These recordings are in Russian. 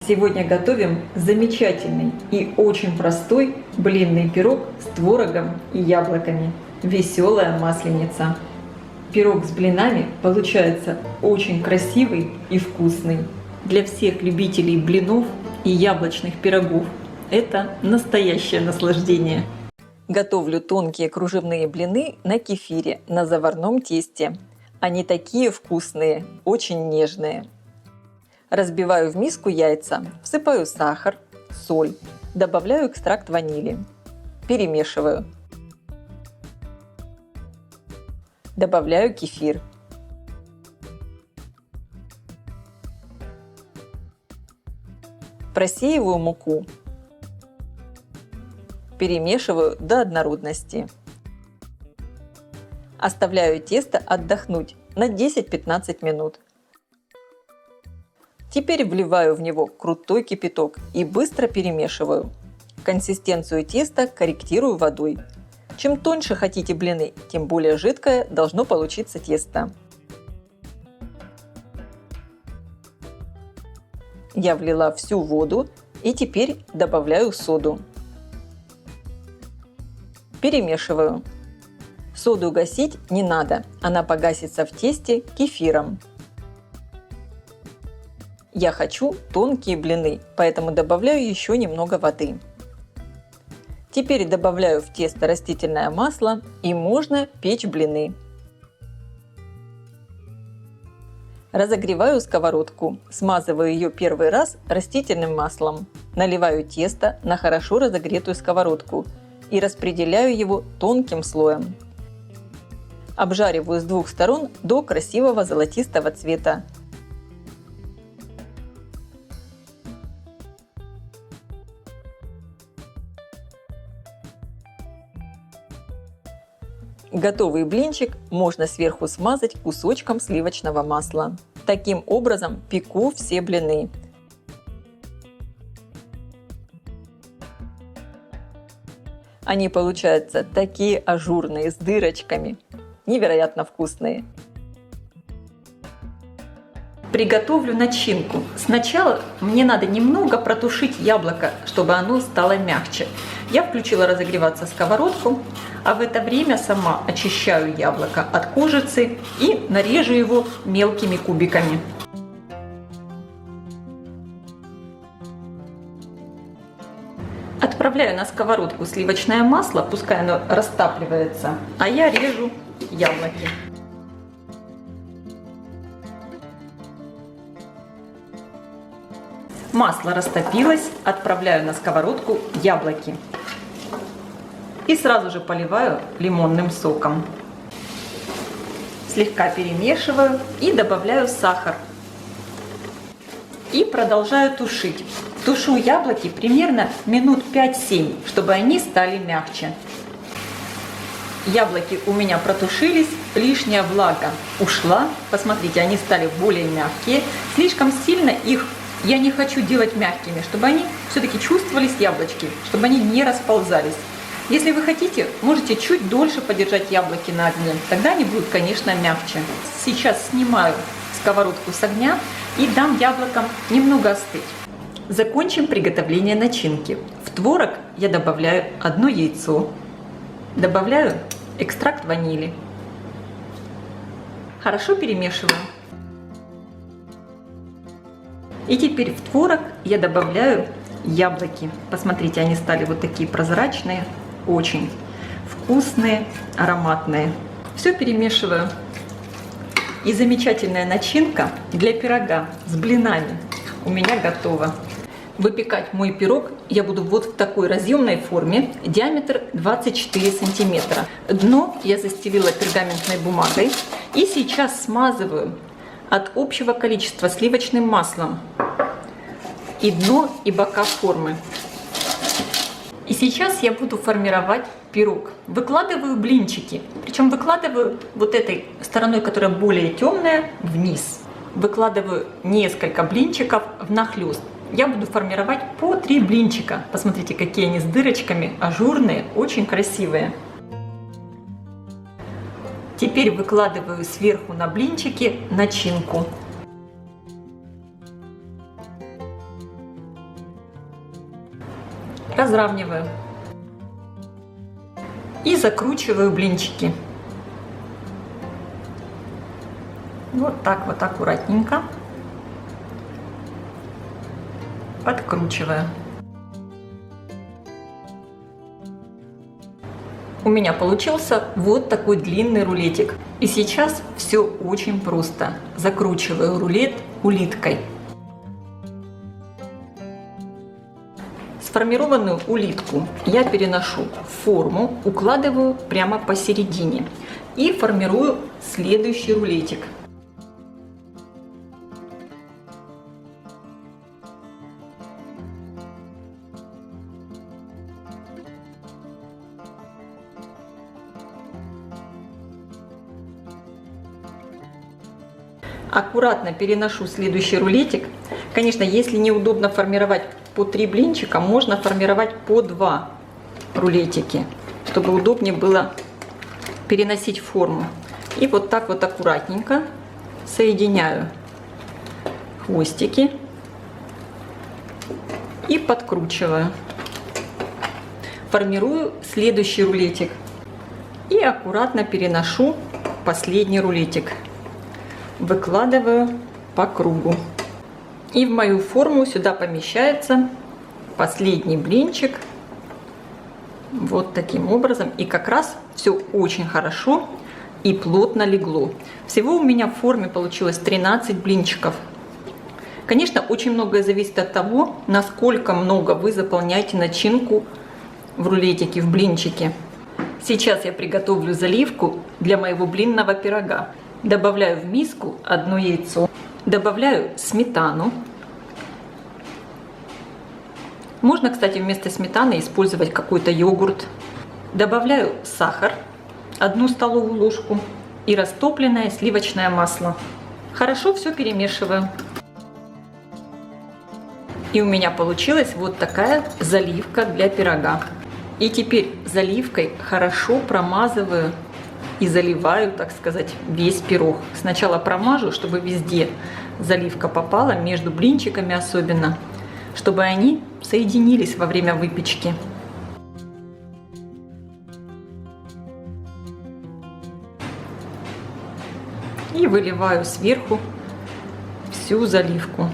Сегодня готовим замечательный и очень простой блинный пирог с творогом и яблоками. Веселая масленица. Пирог с блинами получается очень красивый и вкусный. Для всех любителей блинов и яблочных пирогов это настоящее наслаждение. Готовлю тонкие кружевные блины на кефире на заварном тесте. Они такие вкусные, очень нежные. Разбиваю в миску яйца, всыпаю сахар, соль, добавляю экстракт ванили. Перемешиваю. Добавляю кефир. Просеиваю муку. Перемешиваю до однородности. Оставляю тесто отдохнуть на 10-15 минут. Теперь вливаю в него крутой кипяток и быстро перемешиваю. Консистенцию теста корректирую водой. Чем тоньше хотите блины, тем более жидкое должно получиться тесто. Я влила всю воду и теперь добавляю соду. Перемешиваю. Соду гасить не надо, она погасится в тесте кефиром. Я хочу тонкие блины, поэтому добавляю еще немного воды. Теперь добавляю в тесто растительное масло и можно печь блины. Разогреваю сковородку, смазываю ее первый раз растительным маслом. Наливаю тесто на хорошо разогретую сковородку и распределяю его тонким слоем. Обжариваю с двух сторон до красивого золотистого цвета. Готовый блинчик можно сверху смазать кусочком сливочного масла. Таким образом пеку все блины. Они получаются такие ажурные, с дырочками. Невероятно вкусные. Приготовлю начинку. Сначала мне надо немного протушить яблоко, чтобы оно стало мягче. Я включила разогреваться сковородку, а в это время сама очищаю яблоко от кожицы и нарежу его мелкими кубиками. Отправляю на сковородку сливочное масло, пускай оно растапливается, а я режу яблоки. Масло растопилось, отправляю на сковородку яблоки. И сразу же поливаю лимонным соком. Слегка перемешиваю и добавляю сахар. И продолжаю тушить. Тушу яблоки примерно минут 5-7, чтобы они стали мягче. Яблоки у меня протушились, лишняя влага ушла. Посмотрите, они стали более мягкие. Слишком сильно их я не хочу делать мягкими, чтобы они все-таки чувствовались яблочки, чтобы они не расползались. Если вы хотите, можете чуть дольше подержать яблоки на огне, тогда они будут, конечно, мягче. Сейчас снимаю сковородку с огня и дам яблокам немного остыть. Закончим приготовление начинки. В творог я добавляю одно яйцо, добавляю экстракт ванили. Хорошо перемешиваю. И теперь в творог я добавляю яблоки. Посмотрите, они стали вот такие прозрачные, очень вкусные, ароматные. Все перемешиваю. И замечательная начинка для пирога с блинами у меня готова. Выпекать мой пирог я буду вот в такой разъемной форме, диаметр 24 сантиметра. Дно я застелила пергаментной бумагой и сейчас смазываю от общего количества сливочным маслом и дно, и бока формы. И сейчас я буду формировать пирог. Выкладываю блинчики, причем выкладываю вот этой стороной, которая более темная, вниз. Выкладываю несколько блинчиков внахлёст. Я буду формировать по 3 блинчика. Посмотрите, какие они с дырочками, ажурные, очень красивые. Теперь выкладываю сверху на блинчики начинку. разравниваю и закручиваю блинчики. Вот так вот аккуратненько подкручиваю. У меня получился вот такой длинный рулетик. И сейчас все очень просто. Закручиваю рулет улиткой. Сформированную улитку я переношу в форму, укладываю прямо посередине и формирую следующий рулетик. Аккуратно переношу следующий рулетик. Конечно, если неудобно формировать по 3 блинчика, можно формировать по 2 рулетики, чтобы удобнее было переносить в форму. И вот так вот аккуратненько соединяю хвостики и подкручиваю. Формирую следующий рулетик и аккуратно переношу последний рулетик. Выкладываю по кругу. И в мою форму сюда помещается последний блинчик. Вот таким образом. И как раз все очень хорошо и плотно легло. Всего у меня в форме получилось 13 блинчиков. Конечно, очень многое зависит от того, насколько много вы заполняете начинку в рулетике, в блинчике. Сейчас я приготовлю заливку для моего блинного пирога. Добавляю в миску 1 яйцо, добавляю сметану. Можно, кстати, вместо сметаны использовать какой-то йогурт. Добавляю сахар, 1 столовую ложку и растопленное сливочное масло. Хорошо все перемешиваю. И у меня получилась вот такая заливка для пирога. И теперь заливкой хорошо промазываю и заливаю, так сказать, весь пирог. Сначала промажу, чтобы везде заливка попала, между блинчиками особенно, чтобы они соединились во время выпечки. И выливаю сверху всю заливку.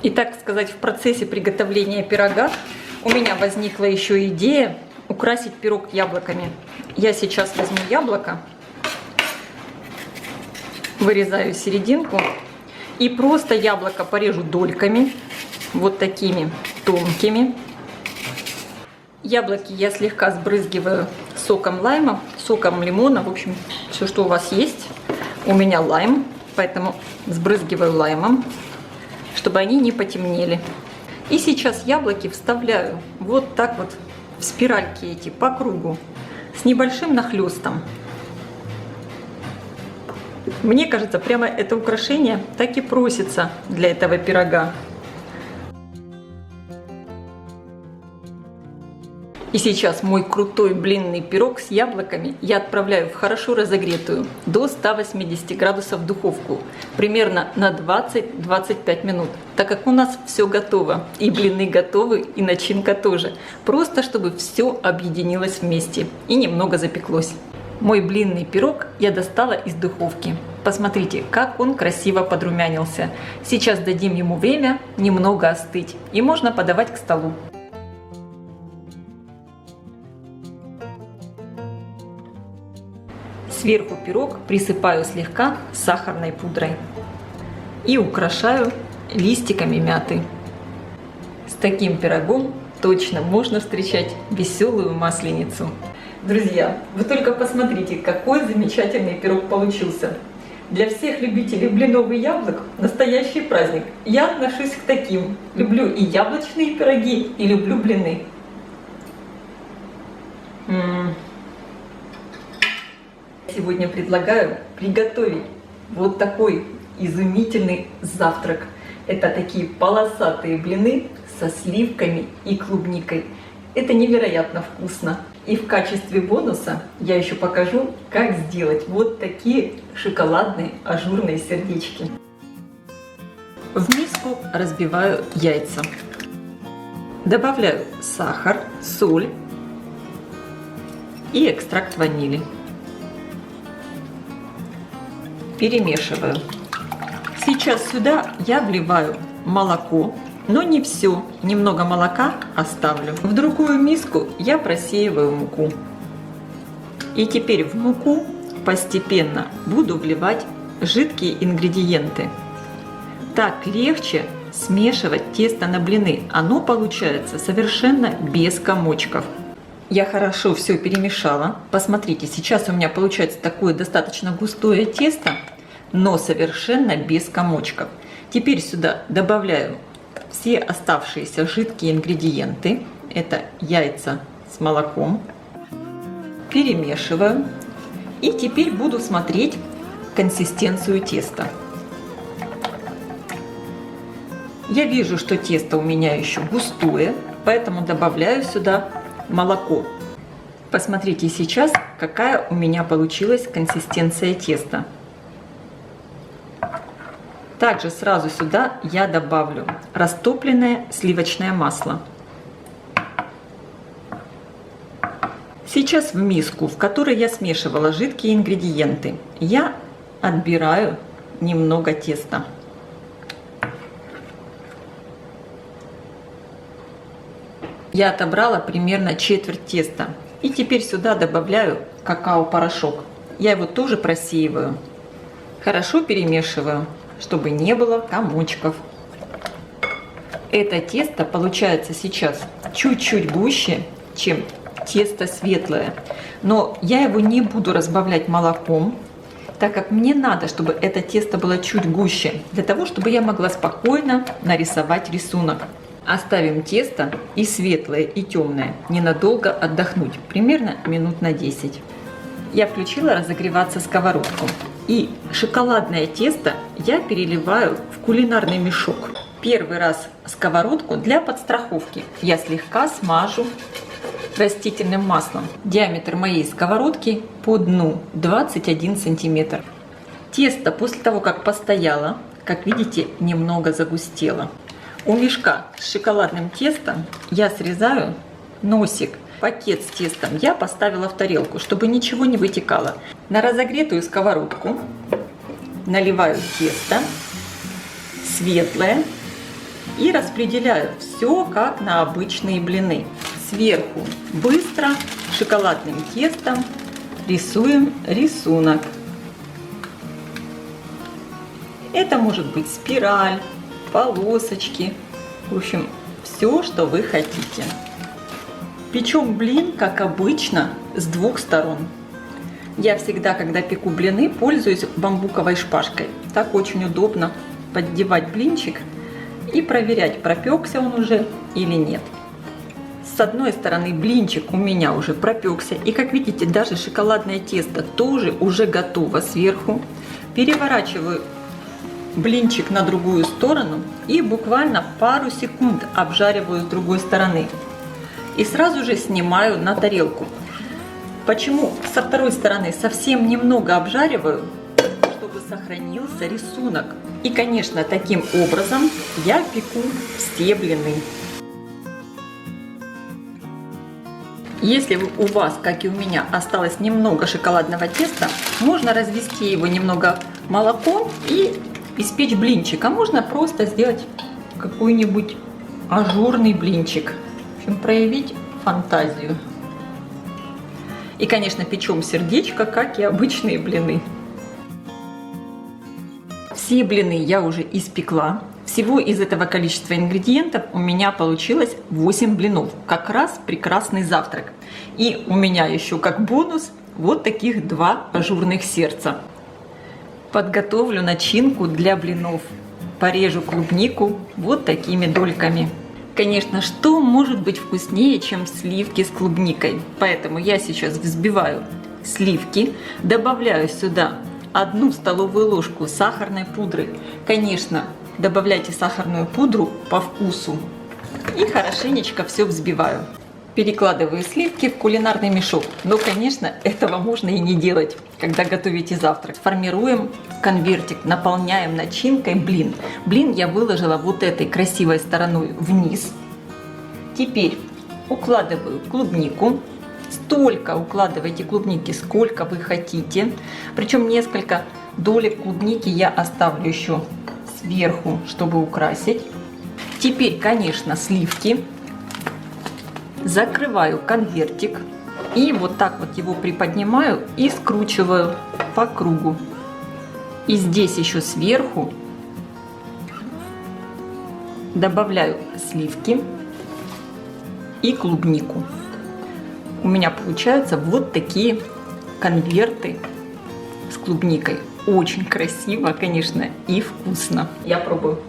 И, так сказать, в процессе приготовления пирога у меня возникла еще идея украсить пирог яблоками. Я сейчас возьму яблоко, вырезаю серединку и просто яблоко порежу дольками, вот такими тонкими. Яблоки я слегка сбрызгиваю соком лайма, соком лимона, в общем, все, что у вас есть. У меня лайм, поэтому сбрызгиваю лаймом, чтобы они не потемнели. И сейчас яблоки вставляю вот так вот в спиральки эти по кругу, с небольшим нахлестом. Мне кажется, прямо это украшение так и просится для этого пирога. И сейчас мой крутой блинный пирог с яблоками я отправляю в хорошо разогретую до 180 градусов духовку, примерно на 20-25 минут, так как у нас все готово, и блины готовы, и начинка тоже, просто чтобы все объединилось вместе и немного запеклось. Мой блинный пирог я достала из духовки. Посмотрите, как он красиво подрумянился. Сейчас дадим ему время немного остыть, и можно подавать к столу. Сверху пирог присыпаю слегка сахарной пудрой и украшаю листиками мяты. С таким пирогом точно можно встречать веселую Масленицу. Друзья, вы только посмотрите, какой замечательный пирог получился. Для всех любителей блинов и яблок настоящий праздник. Я отношусь к таким. Люблю и яблочные пироги, и люблю блины. Сегодня предлагаю приготовить вот такой изумительный завтрак. Это такие полосатые блины со сливками и клубникой. Это невероятно вкусно. И в качестве бонуса я еще покажу, как сделать вот такие шоколадные ажурные сердечки. В миску разбиваю яйца. Добавляю сахар, соль и экстракт ванили. Перемешиваю. Сейчас сюда я вливаю молоко, но не все. Немного молока оставлю. В другую миску я просеиваю муку. И теперь в муку постепенно буду вливать жидкие ингредиенты. Так легче смешивать тесто на блины. Оно получается совершенно без комочков. Я хорошо все перемешала. Посмотрите, сейчас у меня получается такое достаточно густое тесто, но совершенно без комочков. Теперь сюда добавляю все оставшиеся жидкие ингредиенты. Это яйца с молоком. Перемешиваю. И теперь буду смотреть консистенцию теста. Я вижу, что тесто у меня еще густое, поэтому добавляю сюда молоко. Посмотрите сейчас, какая у меня получилась консистенция теста. Также сразу сюда я добавлю растопленное сливочное масло. Сейчас в миску, в которой я смешивала жидкие ингредиенты, я отбираю немного теста. Я отобрала примерно четверть теста. И теперь сюда добавляю какао-порошок. Я его тоже просеиваю. Хорошо перемешиваю, чтобы не было комочков. Это тесто получается сейчас чуть-чуть гуще, чем тесто светлое. Но я его не буду разбавлять молоком, так как мне надо, чтобы это тесто было чуть гуще, для того, чтобы я могла спокойно нарисовать рисунок. Оставим тесто и светлое, и темное ненадолго отдохнуть, примерно минут на 10. Я включила разогреваться сковородку. И шоколадное тесто я переливаю в кулинарный мешок. Первый раз сковородку для подстраховки я слегка смажу растительным маслом. Диаметр моей сковородки по дну 21 сантиметр. Тесто после того, как постояло, как видите, немного загустело. У мешка с шоколадным тестом я срезаю носик. Пакет с тестом я поставила в тарелку, чтобы ничего не вытекало. На разогретую сковородку наливаю тесто светлое и распределяю все как на обычные блины. Сверху быстро шоколадным тестом рисуем рисунок. Это может быть спираль, полосочки, в общем, все, что вы хотите. Печем блин, как обычно, с двух сторон. Я всегда, когда пеку блины, пользуюсь бамбуковой шпажкой. Так очень удобно поддевать блинчик и проверять, пропекся он уже или нет. С одной стороны блинчик у меня уже пропекся, и как видите, даже шоколадное тесто тоже уже готово сверху. Переворачиваю блинчик на другую сторону и буквально пару секунд обжариваю с другой стороны. И сразу же снимаю на тарелку. Почему со второй стороны совсем немного обжариваю? Чтобы сохранился рисунок. И, конечно, таким образом я пеку все блины. Если у вас, как и у меня, осталось немного шоколадного теста, можно развести его немного молоком и испечь блинчик. А можно просто сделать какой-нибудь ажурный блинчик. В общем, проявить фантазию. И, конечно, печем сердечко, как и обычные блины. Все блины я уже испекла. Всего из этого количества ингредиентов у меня получилось 8 блинов. Как раз прекрасный завтрак. И у меня еще как бонус вот таких 2 ажурных сердца. Подготовлю начинку для блинов. Порежу клубнику вот такими дольками. Конечно, что может быть вкуснее, чем сливки с клубникой? Поэтому я сейчас взбиваю сливки, добавляю сюда 1 столовую ложку сахарной пудры. Конечно, добавляйте сахарную пудру по вкусу. И хорошенечко все взбиваю. Перекладываю сливки в кулинарный мешок. Но, конечно, этого можно и не делать, когда готовите завтрак. Формируем конвертик, наполняем начинкой блин. Блин я выложила вот этой красивой стороной вниз. Теперь укладываю клубнику. Столько укладывайте клубники, сколько вы хотите. Причем несколько долек клубники я оставлю еще сверху, чтобы украсить. Теперь, конечно, сливки. Закрываю конвертик. И вот так вот его приподнимаю и скручиваю по кругу. И здесь еще сверху добавляю сливки и клубнику. У меня получаются вот такие конверты с клубникой. Очень красиво, конечно, и вкусно. Я пробую.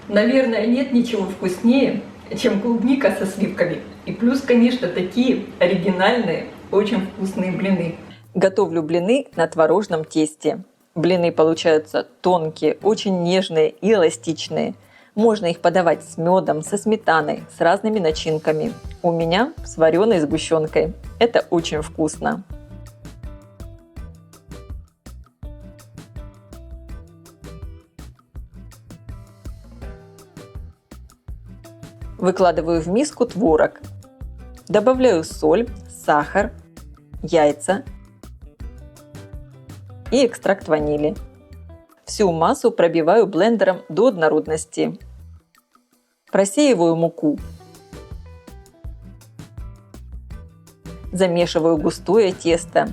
Наверное, нет ничего вкуснее, чем клубника со сливками. И плюс, конечно, такие оригинальные, очень вкусные блины. Готовлю блины на творожном тесте. Блины получаются тонкие, очень нежные и эластичные. Можно их подавать с медом, со сметаной, с разными начинками. У меня с вареной сгущенкой. Это очень вкусно. Выкладываю в миску творог. Добавляю соль, сахар, яйца и экстракт ванили. Всю массу пробиваю блендером до однородности. Просеиваю муку. Замешиваю густое тесто.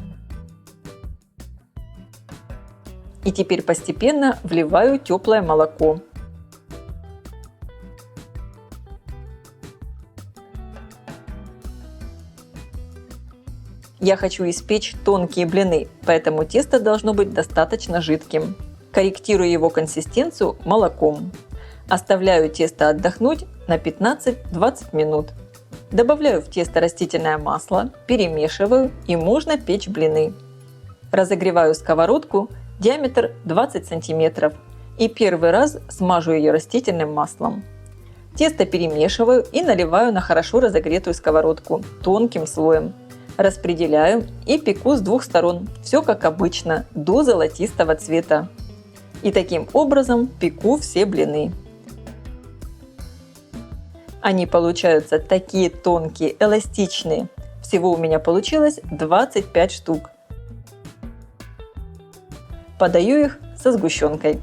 И теперь постепенно вливаю теплое молоко. Я хочу испечь тонкие блины, поэтому тесто должно быть достаточно жидким. Корректирую его консистенцию молоком. Оставляю тесто отдохнуть на 15-20 минут. Добавляю в тесто растительное масло, перемешиваю и можно печь блины. Разогреваю сковородку, диаметр 20 см и первый раз смажу ее растительным маслом. Тесто перемешиваю и наливаю на хорошо разогретую сковородку тонким слоем. Распределяю и пеку с двух сторон, все как обычно, до золотистого цвета. И таким образом пеку все блины. Они получаются такие тонкие, эластичные. Всего у меня получилось 25 штук. Подаю их со сгущенкой.